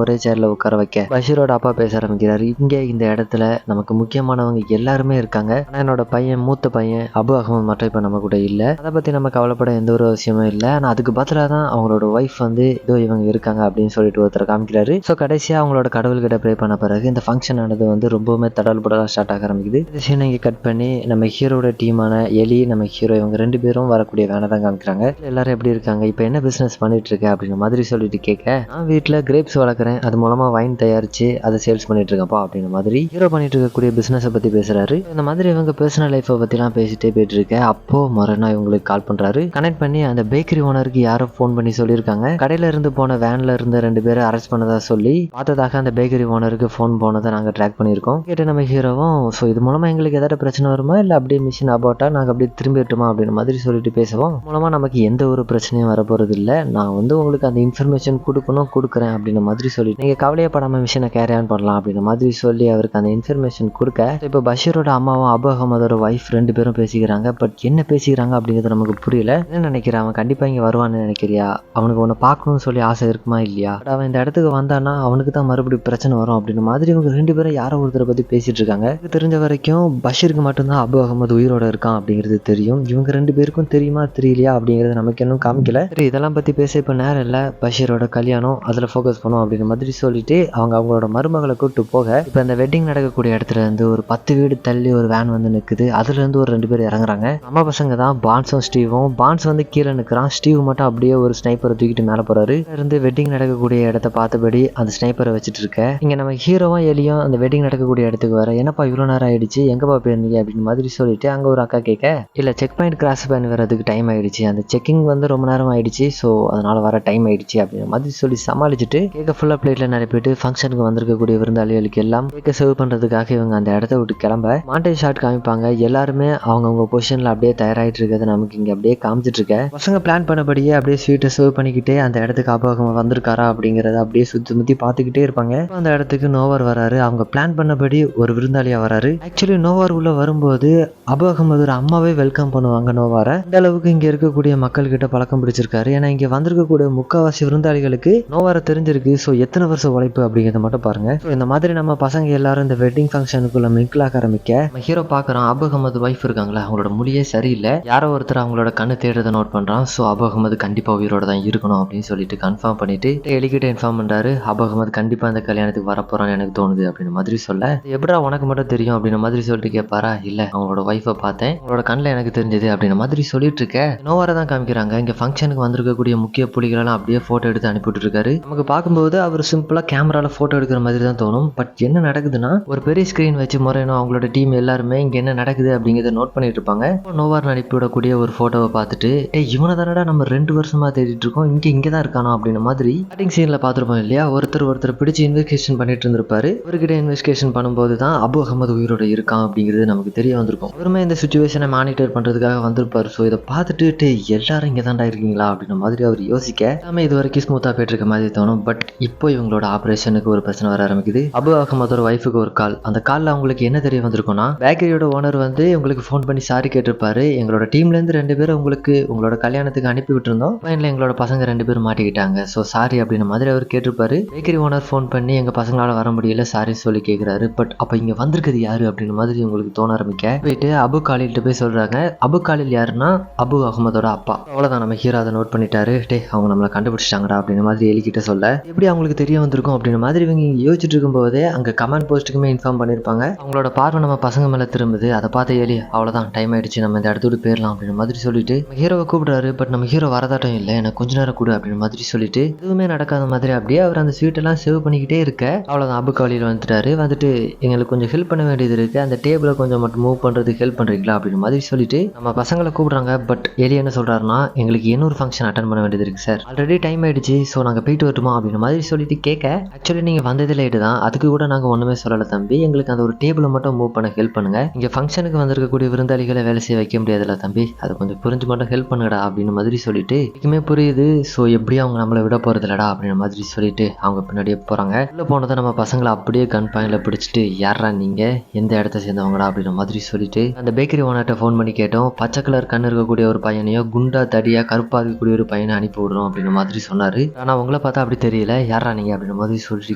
[SPEAKER 1] ஒரே சேர்ல உட்கார வைக்க பஷீரோட அப்பா பேச ஆரம்பிக்கிறாரு. இங்க இந்த இடத்துல நமக்கு முக்கியமானவங்க எல்லாருமே இருக்காங்க. ஆனா என்னோட பையன், மூத்த பையன் அபு அகமது மட்டும் இப்ப நம்ம கூட இல்ல. அதை பத்தி நம்ம கவலைப்பட எந்த ஒரு அவசியமும் இல்ல. ஆனா அதுக்கு பதிலா தான் அவங்களோட ஒய்ஃப் வந்து இதோ இவங்க இருக்காங்க அப்படின்னு சொல்லிட்டு ஒருத்தர் காமிக்கிறாரு. சோ கடைசியா அவங்களோட கடவுள்கிட்ட ப்ரே பண்ண பிறகு இந்த ஃபங்க்ஷன் ஆனது வந்து ரொம்பவுமே தடல்படலா ஸ்டார்ட் ஆக ஆரம்பிக்குது. இந்த சீனை இங்க கட் பண்ணி நம்ம ஹீரோட டீமான எலி, நம்ம ஹீரோ இவங்க 2 பேரும் வரக்கூடிய வேலை தான் காமிக்கிறாங்க. எல்லாரும் எப்படி இருக்காங்க, இப்ப என்ன பிசினஸ் பண்ணிட்டு இருக்க அப்படின்ற மாதிரி சொல்லிட்டு கேட்க, நான் வீட்டுல கிரேப்ஸ் வளர்க்குறேன், அது மூலமா வைன் தயாரிச்சு அதை சேல்ஸ் பண்ணிட்டு இருக்கப்பா அப்படின்ற மாதிரி ஹீரோ பண்ணிட்டு இருக்கக்கூடிய பிசினஸ் பத்தி பேசுறாரு. இந்த மாதிரி இவங்க பர்சனல் லைஃபை பத்தி எல்லாம் பேசிட்டே போயிட்டு இருக்க, அப்போ மொரனா இவங்களுக்கு கால் பண்றாரு. கனெக்ட் பண்ணி அந்த பேக்கரி ஓனருக்கு யாரோ போன் பண்ணி சொல்லியிருக்காங்க, கடையில இருந்து போன வேன்ல இருந்த 2 பேரை அரெஸ்ட் பண்ணதா சொல்லி பார்த்ததாக அந்த பேக்கரி ஓனருக்கு போன் போனதை நாங்க ட்ராக் பண்ணியிருக்கோம். கேட்டு நம்ம ஹீரோவும், ஸோ இது மூலமா எங்களுக்கு ஏதாவது பிரச்சனை வருமா, இல்ல அப்படியே மிஷின் அபவுட்டா நாங்க அப்படியே திரும்பிட்டுமா அப்படின்ற மாதிரி சொல்லிட்டு பேசுவோம். மூலமா நமக்கு எந்த ஒரு பிரச்சனையும் வரப்போறது இல்ல, நான் வந்து உங்களுக்கு அந்த இன்ஃபர்மேஷன் கொடுக்குறேன் அப்படின்ற மாதிரி சொல்லி நீங்க கவலையப்படாம மிஷினை கேரி ஆன் பண்ணலாம் அப்படின்ற மாதிரி சொல்லி அவருக்கு அந்த இன்ஃபர்மேஷன் கொடுக்க, இப்போ பஷீரோட அம்மாவும் அபு அகமதோட ஒய்ஃப் 2 பேரும் பேசிக்கிறாங்க. பட் என்ன பேசிக்கிறாங்க அப்படிங்கிறது நமக்கு புரியல. என்ன நினைக்கிறான், அவன் கண்டிப்பா இங்க வருவான்னு நினைக்கிறியா, அவனுக்கு உன்னை பார்க்கணும்னு சொல்லி ஆசை இருக்குமா இல்லையா, அவன் இந்த இடத்துக்கு வந்தானா அவனுக்கு தான் மறுபடியும் பிரச்சனை வரும் அப்படின்ற மாதிரி இவங்க 2 பேரும் யாரோ ஒருத்தரை பத்தி பேசிட்டு இருக்காங்க. தெரிஞ்ச வரைக்கும் பஷீருக்கு மட்டும்தான் அபு அகமது உயிரோட இருக்கான் அப்படிங்கிறது தெரியும். இவங்க 2 பேருக்கும் தெரியுமா தெரியலையா அப்படிங்கிறது நமக்கு இன்னும் காமிக்கல. சரி, இதெல்லாம் பத்தி பேச இப்ப நேரம் இல்ல, பஷீரோட கல்யாணம் அதுல ஃபோக்கஸ் பண்ணும் அப்படின்ற மாதிரி சொல்லிட்டு அவங்களோட மருமகளை கூட்டு போக, இப்ப இந்த வெட்டிங் நடக்கக்கூடிய இடத்துல இருந்து ஒரு 10 வீடு தள்ளி ஒரு வேன் வந்து நிக்குது. அதுல இருந்து ஒரு 2 பேர் இறங்குறாங்க. நம்ம பசங்க தான் பான்ஸும் ஸ்டீவும். பான்ஸ் வந்து கீழே நிக்கிறான், ஸ்டீவ் மட்டும் அப்படியே ஒரு ஸ்னைப்பரை தூக்கிட்டு மேல போறாரு. இருந்து வெட்டிங் நடக்கக்கூடிய இடத்த பார்த்தபடி அந்த ஸ்னைப்பரை வச்சுட்டு இருக்க, இங்க நம்ம ஹீரோவும் எலியும் அந்த வெட்டிங் நடக்கக்கூடிய இடத்துக்கு வர, என்னப்பா இவ்வளவு நேரம் ஆயிடுச்சு, எங்கப்பா போயிருந்தீங்க அப்படின்னு மாதிரி சொல்லிட்டு அங்க ஒரு அக்கா கேட்க, இல்ல செக் பாயிண்ட் கிராஸ் பண்ணி வரதுக்கு டைம் ஆயிடுச்சு, அந்த செக்கிங் வந்து ரொம்ப நேரம் ஆயிடுச்சு, ஸோ அதனால வர டைம் ஆயிடுச்சு அப்படின்ற மாதிரி சொல்லி சமாளிச்சுட்டு கேக்க ஃபுல்லா பிளேட்ல நிரப்பிட்டு ஃபங்க்ஷனுக்கு வந்திருக்கக்கூடிய விருந்தாளிகளுக்கு எல்லாம் கேக்க சர்வ் பண்றதுக்காக இவங்க அந்த இடத்த விட்டு கிளம்ப மாண்டேஜ் ஷாட் காமிப்பாங்க. எல்லாருமே அவங்கவுங்க பொசிஷன்ல அப்படியே தயாராயிட்டு இருக்கிறது நமக்கு இங்க அப்படியே காமிச்சிட்டு இருக்க. பசங்க பிளான் பண்ணபடியே அப்படியே ஸ்வீட்டை சர்வ் பண்ணிக்கிட்டே அந்த இடத்துக்கு அபோகம் வந்திருக்காரா அப்படிங்கறத அப்படியே சுத்தி முத்தி பார்த்துக்கிட்டே இருப்பாங்க. அந்த இடத்துக்கு நோவர் வராரு. அவங்க பிளான் பண்ணபடி ஒரு விருந்தாளியா வராரு. ஆக்சுவலி நோவர் உள்ள வரும்போது அபு அகமது ஒரு அம்மாவே வெல்கம் பண்ணுவாங்க நோவாரை. இந்த அளவுக்கு இங்க இருக்கக்கூடிய மக்கள் கிட்ட பழக்கம் பிடிச்சிருக்காரு. ஏன்னா இங்க வந்திருக்கக்கூடிய முக்காவாசி விருந்தாளிகளுக்கு நோவாரை தெரிஞ்சிருக்கு. ஸோ எத்தனை வருஷம் உழைப்பு அப்படிங்கிறத மட்டும் பாருங்க. ஸோ இந்த மாதிரி நம்ம பசங்க எல்லாரும் இந்த வெட்டிங் ஃபங்க்ஷனுக்குள்ள மிங்கிளாக ஆரம்பிக்க நம்ம ஹீரோ பாக்குறான் அபு அகமது வைஃப் இருக்காங்களா, அவங்களோட மொழியே சரியில்லை. யாரோ ஒருத்தர் அவங்களோட கண்ணு தேடுறதை நோட் பண்றான். ஸோ அபு அகமது கண்டிப்பா உயிரோட தான் இருக்கணும் அப்படின்னு சொல்லிட்டு கன்ஃபார்ம் பண்ணிட்டு எலிகிட்ட இன்ஃபார்ம் பண்றாரு. அபு அகமது கண்டிப்பா இந்த கல்யாணத்துக்கு வரப்போறான்னு எனக்கு தோணுது அப்படின்னு மாதிரி சொல்ல, எப்படா உனக்கு மட்டும் தெரியும் அப்படின்னு மாதிரி சொல்லிட்டு கேட்பாரா. இல்ல அவங்களோட ஒய்ஃபை பார்த்தேன், அவங்களோட கண்ணில் எனக்கு தெரிஞ்சது அப்படின்னு மாதிரி சொல்லிட்டு இருக்க நோவாரை தான் காமிக்கிறாங்க. இங்க ஃபங்க்ஷனுக்கு வந்திருக்கக்கூடிய முக்கிய புலிகளெல்லாம் அப்படியே போட்டோ எடுத்து அனுப்பிட்டு இருக்காரு. நமக்கு பார்க்கும்போது அவர் சிம்பிளா கேமரால போட்டோ எடுக்கிற மாதிரி தான் தோணும். பட் என்ன நடக்குதுன்னா ஒரு பெரிய ஸ்கிரீன் வச்சு முறையணும் அவங்களோட டீம் எல்லாருமே இங்க என்ன நடக்குது அப்படிங்கிறத நோட் பண்ணிட்டு இருப்பாங்க. நோவார் அனுப்பிவிடக்கூடிய ஒரு போட்டோவை பார்த்துட்டு இவனை தானடா நம்ம 2 வருஷமா தேடிட்டு இருக்கோம், இங்கதான் இருக்கானோ அப்படின்னு மாதிரி ஸ்டார்டிங் சீன்ல பார்த்துருப்போம் இல்லையா. ஒருத்தர் பிடிச்சி இன்வெஸ்டிகேஷன் பண்ணிட்டு இருந்திருப்பாரு. அவர்கிட்ட இன்வெஸ்டிகேஷன் பண்ணும்போது தான் அபு அகமது உயிரோட இருக்கான் அப்படிங்கிறது நமக்கு தெரிய வந்திருக்கும். அவருமே இந்த சுச்சுவேஷனை மானிட்டர் பண்றதுக்காக வந்திருப்பாரு. ஸோ இதை பார்த்துட்டு எல்லாரும் இங்கே தாண்டா இருக்கீங்களா அப்படின்ற மாதிரி அவர் யோசிக்க எல்லாமே இது வரைக்கும் ஸ்மூத்தா போயிட்டு இருக்க மாதிரி தோணும். பட் இப்போ இவங்களோட ஆபரேஷனுக்கு ஒரு பிரச்சனை வர ஆரம்பிக்குது. அபு அகமதோட ஒய்ஃபுக்கு ஒரு கால். அந்த காலில் அவங்களுக்கு என்ன தெரிய வந்திருக்கும்னா, பேக்கரியோட ஓனர் வந்து உங்களுக்கு ஃபோன் பண்ணி சாரி கேட்டிருப்பாரு. எங்களோட டீம்ல இருந்து 2 பேரும் உங்களுக்கு உங்களோட கல்யாணத்துக்கு அனுப்பி விட்டுருந்தோம், எங்களோட பசங்க 2 பேரும் மாட்டிக்கிட்டாங்க. ஸோ சாரி அப்படின்ற மாதிரி அவர் கேட்டிருப்பாரு. பேக்கரி ஓனர் ஃபோன் பண்ணி எங்க பசங்களால வர முடியல சாரி சொல்லி கேட்கிறாரு. பட் அப்ப இங்க வந்திருக்கிறது யாரு அப்படின்ற மாதிரி உங்களுக்கு தோண ஆரம்பிக்க போயிட்டு அபு காலில்கிட்ட போய் சொல்றாங்க. அபு காலில் யாருன்னா அபு அகமதோட அப்பா. அவ்வளவுதான், நம்ம ஹீரோ அதை நோட் பண்ணிட்டாரு. அவங்க நம்மளை கண்டுபிடிச்சிட்டாங்கடா அப்படின்ற மாதிரி எலிக்கிட்ட சொல்ல, எப்படி அவங்களுக்கு தெரிய வந்திருக்கும் அப்படின்ற மாதிரி இவங்க யோசிச்சுட்டு இருக்கும் போதே அங்க கமெண்ட் போஸ்ட்டுக்குமே இன்ஃபார்ம் பண்ணிருப்பாங்க. அவங்களோட பார்வை நம்ம பசங்க மேல திரும்புது. அதை பார்த்து எலி அவ்வளவுதான் டைம் ஆயிடுச்சு, நம்ம இந்த இடத்துக்கு போயிடலாம் அப்படின்ற மாதிரி சொல்லிட்டு ஹீரோவை கூப்பிடுறாரு. பட் நம்ம ஹீரோ வரதாட்டம் இல்லை, எனக்கு கொஞ்ச நேரம் கூட அப்படின்ற மாதிரி சொல்லிட்டு எதுவுமே நடக்காத மாதிரி அப்படியே அவர் அந்த ஸ்வீட் எல்லாம் சேவ் பண்ணிக்கிட்டே இருக்க அவ்வளவுதான் அபு காலியில் வந்துட்டாரு. வந்துட்டு எங்களுக்கு கொஞ்சம் ஹெல்ப் பண்ண வேண்டியது இருக்கு, அந்த டேபிளை கொஞ்சம் மட்டும் மூவ் பண்றதுக்கு ஹெல்ப் பண்றீங்களா அப்படின்ற மாதிரி சொல்லிட்டு நம்ம பசங்களை கூப்பிடுறாங்க. பட் எலி என்ன சொல்றாருன்னா, எங்களுக்கு இன்னொரு ஃபங்க்ஷன் அட்டன் பண்ண வேண்டியது இருக்கு சார், ஆல்ரெடி டைம் ஆயிடுச்சு, ஸோ நாங்கள் போயிட்டு வரட்டுமா அப்படின்ற மாதிரி சொல்லிட்டு கேட்க, ஆக்சுவலி நீங்க வந்தது லேட்டு தான், அதுக்கு கூட நாங்கள் ஒண்ணுமே சொல்லலை தம்பி, எங்களுக்கு அந்த ஒரு டேபிளை மட்டும் மூவ் பண்ண ஹெல்ப் பண்ணுங்க, இங்க ஃபங்க்ஷனுக்கு வந்திருக்கக்கூடிய விருந்தாளிகளை வேலை செய்ய வைக்க முடியாதுல்ல தம்பி, அதை கொஞ்சம் புரிஞ்சு மட்டும் ஹெல்ப் பண்ணுங்கடா அப்படின்னு மாதிரி சொல்லிட்டு இதுக்குமே புரியுது. ஸோ எப்படியும் அவங்க நம்மளை விட போறது இல்லடா அப்படின்ற மாதிரி சொல்லிட்டு அவங்க பின்னாடியே போறாங்க. உள்ள போனதை நம்ம பசங்களை அப்படியே கன் பாயிண்ட்ல பிடிச்சிட்டு யாரா நீங்க, எந்த இடத்த சேர்ந்தவங்கடா அப்படின்ற மாதிரி சொல்லிட்டு அந்த பேக்கரி ஓனர்கிட்ட ஃபோன் பண்ணி கேட்டோம். பச்சை கலர் கண் இருக்கக்கூடிய ஒரு பையனையோ குண்டா தடியா கருப்பா இருக்கக்கூடிய ஒரு பையனை அனுப்பி விடுறோம் அப்படின்ற மாதிரி சொன்னாரு. ஆனா உங்களை பார்த்தா அப்படி தெரியல, யாரா நீங்க அப்படின்ற மாதிரி சொல்லிட்டு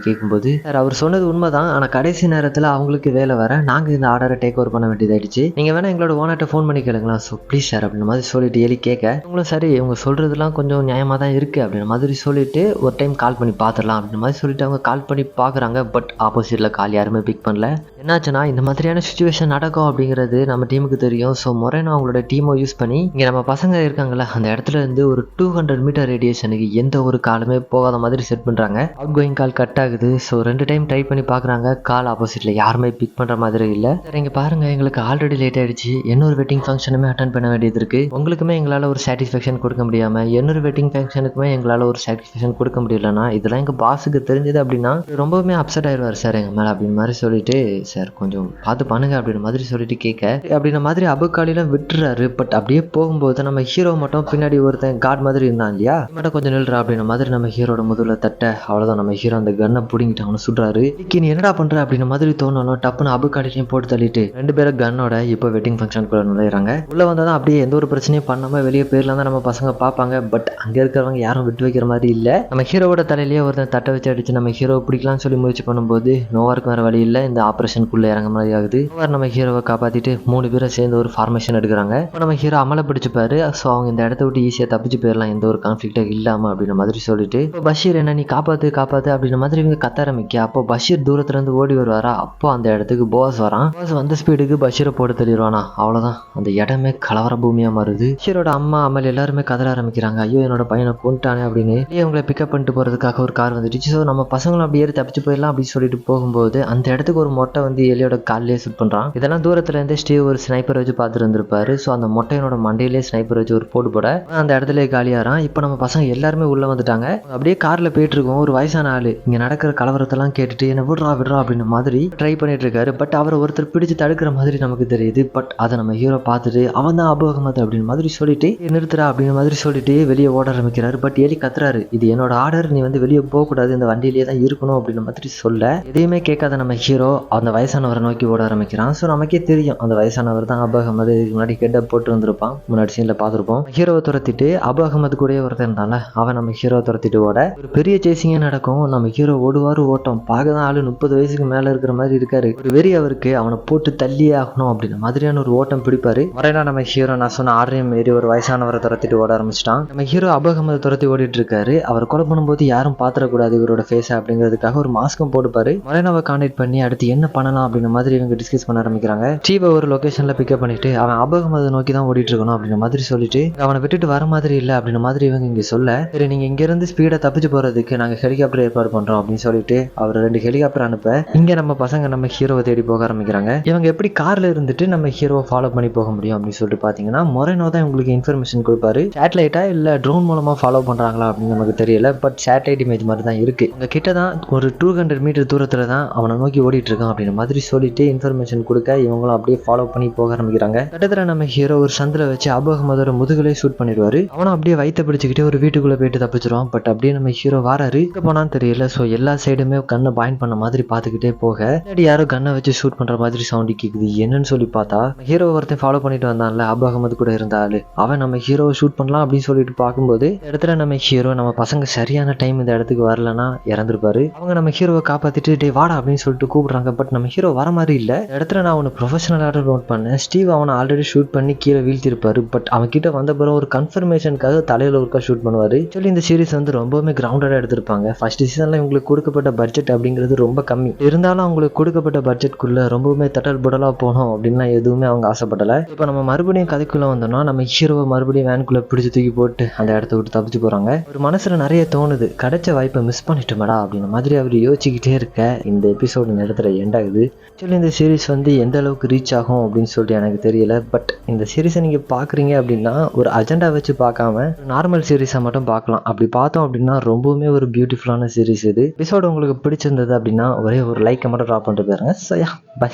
[SPEAKER 1] கேட்கும்போது, சார் அவர் சொன்னது உண்மைதான், ஆனா கடைசி நேரத்துல அவங்களுக்கு வேலை வர நாங்க இந்த ஆர்டரை டேக் ஓவர் பண்ண வேண்டியதாயிடுச்சு, நீங்க வேணா எங்களோட ஓனர்கிட்ட ஃபோன் பண்ணி கேளுங்களா, ஸோ ப்ளீஸ் சார் அப்படின்ற மாதிரி சொல்லிட்டு எலி கேட்க, உங்களும் சரி இவங்க சொல்றதுலாம் கொஞ்சம் நியாயமா தான் இருக்கு அப்படின்ற மாதிரி சொல்லிட்டு ஒரு டைம் கால் பண்ணி பார்த்துடலாம் அப்படின்ற மாதிரி சொல்லிட்டு அவங்க கால் பண்ணி பார்க்குறாங்க. பட் ஆப்போசிட்ல கால் யாருமே பிக் பண்ணல. என்னாச்சுன்னா இந்த மாதிரியான சுச்சுவேஷன் நடக்கும் அப்படிங்கிறது நம்ம டீமுக்கு தெரியும். ஸோ முறையான அவங்களோட டீமை யூஸ் பண்ணி இங்கே நம்ம பசங்க இருக்காங்கல்ல அந்த இடத்துல இருந்து ஒரு 200 மீட்டர் ரேடியேஷனுக்கு எந்த ஒரு காலுமே போகாத மாதிரி செட் பண்ணுறாங்க. அவுட் கோயிங் கால் கட் ஆகுது. ஸோ 2 டைம் ட்ரை பண்ணி பார்க்குறாங்க, கால் ஆப்போசிட்ல யாருமே பிக் பண்ணுற மாதிரி இல்லை. சார் இங்கே பாருங்க, எங்களுக்கு ஆல்ரெடி லேட் ஆயிடுச்சு, இன்னொரு வெட்டிங் ஃபங்க்ஷனுமே அட்டன் பண்ண வேண்டியது இருக்கு, உங்களுக்குமே எங்களால் ஒரு சாட்டிஸ்ஃபேக்ஷன் கொடுக்க முடியாமல் இன்னொரு வெட்டிங் ஃபங்க்ஷனுக்குமே எங்களால் ஒரு சாட்டிஸ்ஃபேக்ஷன் கொடுக்க முடியலன்னா இதெல்லாம் எங்கள் பாஸுக்கு தெரிஞ்சது அப்படின்னா ரொம்பவுமே அப்செட் ஆயிடுவார் சார் எங்கள் மேலே அப்படின்னு மாதிரி சொல்லிட்டு, சார் கொஞ்சம் பார்த்து பண்ணுங்க அப்படின்ற மாதிரி சொல்லிட்டு கேட்க அப்படின்ற மாதிரி அபு காலிலாம் விட்டுறாரு. பட் அப்படியே போகும்போது நம்ம ஹீரோ மட்டும் பின்னாடி ஒருத்தன் காட் மாதிரி இருந்தான் இல்லையா, மட்டும் கொஞ்சம் நில்றா அப்படின்ற மாதிரி நம்ம ஹீரோட முதல்ல தட்ட, அவ்வளோதான் நம்ம ஹீரோ அந்த கன்னை பிடிங்கிட்டு அவனை சுடுறாரு. நீ என்னடா பண்ற அப்படின்ற மாதிரி தோணாலும் டப்புன்னு அபு காலிலையும் போட்டு தள்ளிட்டு 2 பேரும் கன்னோட இப்போ வெட்டிங் ஃபங்க்ஷனுக்குள்ள நுழையிறாங்க. உள்ள வந்தாதான் அப்படியே எந்த ஒரு பிரச்சனையும் பண்ணாம வெளியே போயிடலாம் தான் நம்ம பசங்க பார்ப்பாங்க. பட் அங்க இருக்கிறவங்க யாரும் விட்டு வைக்கிற மாதிரி இல்ல. நம்ம ஹீரோவோட தலையிலேயே ஒருத்தன் தட்டை வச்சு அடிச்சு நம்ம ஹீரோ பிடிக்கலாம்னு சொல்லி முயற்சி பண்ணும்போது நோவாருக்கு வேற வழி இல்லை, இந்த ஆபரேஷனுக்குள்ள இறங்க மாதிரி ஆகுது. நோவார் நம்ம ஹீரோவை காப்பாத்திட்டு 3 பேரும் சேர்ந்து ஒரு ஃபார்மேஷன் எடுக்கிறாங்க. நம்ம ஹீரோ அமலை பிடிச்சிப்பாரு. ஸோ அவங்க இந்த இடத்த விட்டு ஈஸியாக தப்பிச்சு போயிடலாம் எந்த ஒரு கான்ஃபிளிக்டும் இல்லாம அப்படின்ற மாதிரி சொல்லிட்டு, இப்போ பஷீர் என்ன நீ காப்பாத்து காப்பாத்து அப்படின்ற மாதிரி இவங்க கத்த ஆரம்பிக்க, அப்போ பஷீர் தூரத்துல இருந்து ஓடி வருவாரா, அப்போ அந்த இடத்துக்கு போஸ் வரான். போஸ் வந்த ஸ்பீடுக்கு பஷீரை போட்டு தள்ளிடுவானா, அவ்வளவுதான் அந்த இடமே கலவர பூமியா மாறுது. பஷீரோட அம்மா அமல் எல்லாருமே கதற ஆரம்பிக்கிறாங்க, ஐயோ என்னோட பையனை கொண்டுட்டானே அப்படின்னு. அவங்களை பிக்கப் பண்ணிட்டு போறதுக்காக ஒரு கார் வந்துடுச்சு. ஸோ நம்ம பசங்களும் அப்படி ஏறி தப்பிச்சு போயிடலாம் அப்படின்னு சொல்லிட்டு போகும்போது அந்த இடத்துக்கு ஒரு மொட்டை வந்து எலியோட காலிலே சுட் பண்றான். இதெல்லாம் தூரத்துல இருந்து ஸ்டீவ் ஒரு ஸ்னைப்பர் வச்சு பார்த்துட்டு இருந்திருப்பாரு. ஸோ அந்த மொட்டையனோட மண்டையிலே ஸ்னைப்பர் வச்சு ஒரு போட்டு போட அந்த இடத்துல காலியாரான். இப்போ நம்ம பசங்க எல்லாருமே உள்ள வந்துட்டாங்க. அப்படியே கார்ல போயிட்டு இருக்கோம். ஒரு வயசான ஆளு இங்க நடக்கிற கலவரத்தெல்லாம் கேட்டுட்டு என்ன விடுறா விடுறா அப்படின்னு மாதிரி ட்ரை பண்ணிட்டு இருக்காரு. பட் அவரை ஒருத்தர் பிடிச்சு தடுக்கிற மாதிரி நமக்கு தெரியுது. பட் அதை நம்ம ஹீரோ பார்த்துட்டு அவன் தான் அபு அகமது அப்படின்னு மாதிரி சொல்லிட்டு நிறுத்துறா அப்படின்னு மாதிரி சொல்லிட்டு வெளியே ஓட ஆரம்பிக்கிறாரு. பட் எலி கத்துறாரு, இது என்னோட ஆர்டர், நீ வந்து வெளியே போக கூடாது, இந்த வண்டியிலேயே தான் இருக்கணும் அப்படின்னு மாதிரி சொல்ல எதையுமே கேட்காத நம்ம ஹீரோ அந்த வயசானவரை நோக்கி ஓட ஆரம்பிக்கிறான். ஸோ நமக்கே தெரியும் அந்த அந்த வயசானவர் தான் அபு அகமது. இதுக்கு முன்னாடி கெட்டப் போட்டு வந்திருப்பான், முன்னாடி சீன்ல பார்த்துருப்போம். ஹீரோவை துரத்திட்டு அபு அகமது கூட ஒருத்தர் இருந்தால அவன் நம்ம ஹீரோ துரத்திட்டு ஓட ஒரு பெரிய சேசிங்கே நடக்கும். நம்ம ஹீரோ ஓடுவாரு, ஓட்டம் பார்க்க தான் ஆளு 30 வயசுக்கு மேல இருக்கிற மாதிரி இருக்காரு. ஒரு வெறி அவருக்கு, அவனை போட்டு தள்ளியே ஆகணும் அப்படின்ற மாதிரியான ஒரு ஓட்டம் பிடிப்பாரு. முறையா நம்ம ஹீரோ நான் சொன்ன ஆர்டிஎம் மாரி ஒரு வயசானவரை துரத்திட்டு ஓட ஆரம்பிச்சிட்டான். நம்ம ஹீரோ அபு அகமது துரத்தி ஓடிட்டு இருக்காரு. அவர் கொலை பண்ணும்போது யாரும் பாத்திரக்கூடாது இவரோட ஃபேஸை அப்படிங்கிறதுக்காக ஒரு மாஸ்க்கும் போட்டுப்பாரு. முறையாவை கான்டாக்ட் பண்ணி அடுத்து என்ன பண்ணலாம் அப்படின்ற மாதிரி இவங்க டிஸ்கஸ் பண்ண ஆரம்பிக்கிறாங்க. ஸ்டீவை ஒரு லொகேஷன்ல பிக்கப் பண்ணிட்டு அவன் அபு அகமது நோக்கி தான் ஓடிட்டு இருக்கணும் அப்படின்ற மாதிரி சொல்லிட்டு அவனை விட்டுட்டு வர மாதிரி இல்லை அப்படின்ற மாதிரி இவங்க இங்க சொல்ல, சரி நீங்க இங்க இருந்து ஸ்பீடா தப்பிச்சு போறதுக்கு நாங்க ஹெலிகாப்டர் ஏற்பாடு பண்றோம் அப்படின்னு சொல்லிட்டு அவர் 2 ஹெலிகாப்டர் அனுப்ப இங்க நம்ம பசங்க நம்ம ஹீரோவை தேடி போக ஆரம்பிக்கிறாங்க. இவங்க எப்படி கார்ல இருந்துட்டு நம்ம ஹீரோவை ஃபாலோ பண்ணி போக முடியும் அப்படின்னு சொல்லிட்டு பாத்தீங்கன்னா மொரேனோ தான் உங்களுக்கு இன்ஃபர்மேஷன் கொடுப்பாரு. சேட்டலைட்டா இல்ல ட்ரோன் மூலமா ஃபாலோ பண்றாங்களா அப்படின்னு நமக்கு தெரியல. பட் சேட்டலைட் இமேஜ் மாதிரி தான் இருக்கு. உங்க கிட்ட தான் ஒரு 200 மீட்டர் தூரத்துல தான் அவனை நோக்கி ஓடிட்டு இருக்கான் அப்படின்ற மாதிரி சொல்லிட்டு இன்ஃபர்மேஷன் கொடுக்க இவங்களும் அப்படியே ஃபாலோ பண்ணி போக ஆரம்பிக்கிறாங்க. கட்டத்துல நம்ம ஹீரோ ஒரு சந்தில வச்சு அபு அகமதோட முதுகுலே ஷூட் பண்ணிடுவாரு. அவனும் அப்படியே வயிற்ற பிடிச்சிக்கிட்டு ஒரு வீட்டுக்குள்ள போயிட்டு தப்பிச்சிருவான். பட் அப்படியே நம்ம ஹீரோ வாராரு, எங்க போனான்னு தெரியல. ஸோ எல்லா சைடுமே கண்ணை பாயிண்ட் பண்ண மாதிரி பார்த்துக்கிட்டே போக யாரோ கண்ணை வச்சு ஷூட் பண்ற மாதிரி சவுண்ட் கேக்குது. என்னன்னு சொல்லி பார்த்தா ஹீரோ ஒருத்தன் ஃபாலோ பண்ணிட்டு வந்தான்ல அபு அகமது கூட இருந்த ஆளு, அவன் நம்ம ஹீரோவை ஷூட் பண்ணலாம் அப்படின்னு சொல்லிட்டு பார்க்கும்போது இடத்துல நம்ம ஹீரோ நம்ம பசங்க சரியான டைம் இந்த இடத்துக்கு வரலன்னா இறந்துருப்பாரு. அவங்க நம்ம ஹீரோவை காப்பாத்திட்டு டே வாடா அப்படின்னு சொல்லிட்டு கூப்பிடுறாங்க. பட் நம்ம ஹீரோ வர மாதிரி இல்ல. இடத்துல நான் அவனை ப்ரொஃபஷனலாக நோட் பண்ணேன். ஸ்டீவ் அவனை ஆல்ரெடி ஷூட் பண்ணி கீழே வீழ்த்திருப்பாரு. பட் அவன் கிட்ட வந்த பிறகு ஒரு கன்ஃபர்மேஷனுக்காக தலையில ஒருக்கா ஷூட் பண்ணுவாரு. சொல்லி இந்த சீரிஸ் வந்து ரொம்பவுமே கிரவுண்டடா எடுத்திருப்பாங்க. ஃபர்ஸ்ட் சீசன்ல இவங்களுக்கு கொடுக்கப்பட்ட பட்ஜெட் அப்படிங்கிறது ரொம்ப கம்மி இருந்தாலும் அவங்களுக்கு கொடுக்கப்பட்ட பட்ஜெட்குள்ள ரொம்பவுமே தட்டல் புடலா போகணும் அப்படின்லாம் எதுவுமே அவங்க ஆசைப்படல. இப்போ நம்ம மறுபடியும் கதைக்குள்ள வந்தோம்னா நம்ம ஹீரோவை மறுபடியும் வேனுக்குள்ள பிடிச்சி தூக்கி போட்டு அந்த இடத்த விட்டு தப்பிச்சு போறாங்க. ஒரு மனசுல நிறைய தோணுது, கிடைச்ச வாய்ப்பை மிஸ் பண்ணிட்டோமடா அப்படின்ற மாதிரி அவர் யோசிச்சுக்கிட்டே இருக்க இந்த எபிசோடு இந்த இடத்துல எண்ட் ஆகுது. சொல்லி இந்த சீரிஸ் வந்து எந்த அளவுக்கு ரீச் ஆகும் அப்படின்னு சொல்லிட்டு எனக்கு தெரியல. பட் இந்த சீரிஸை நீங்க பாக்குறீங்க அப்படின்னா ஒரு அஜெண்டா வச்சு பார்க்காம நார்மல் சீரிஸை மட்டும் பார்க்கலாம். அப்படி பார்த்தோம் அப்படின்னா ரொம்பவுமே ஒரு பியூட்டிஃபுல்லான சீரிஸ் இது. எபிசோடு உங்களுக்கு பிடிச்சிருந்தது அப்படின்னா ஒரே ஒரு லைக்கை மட்டும் ட்ராப் பண்ணிட்டு போயிருங்க. So yeah by.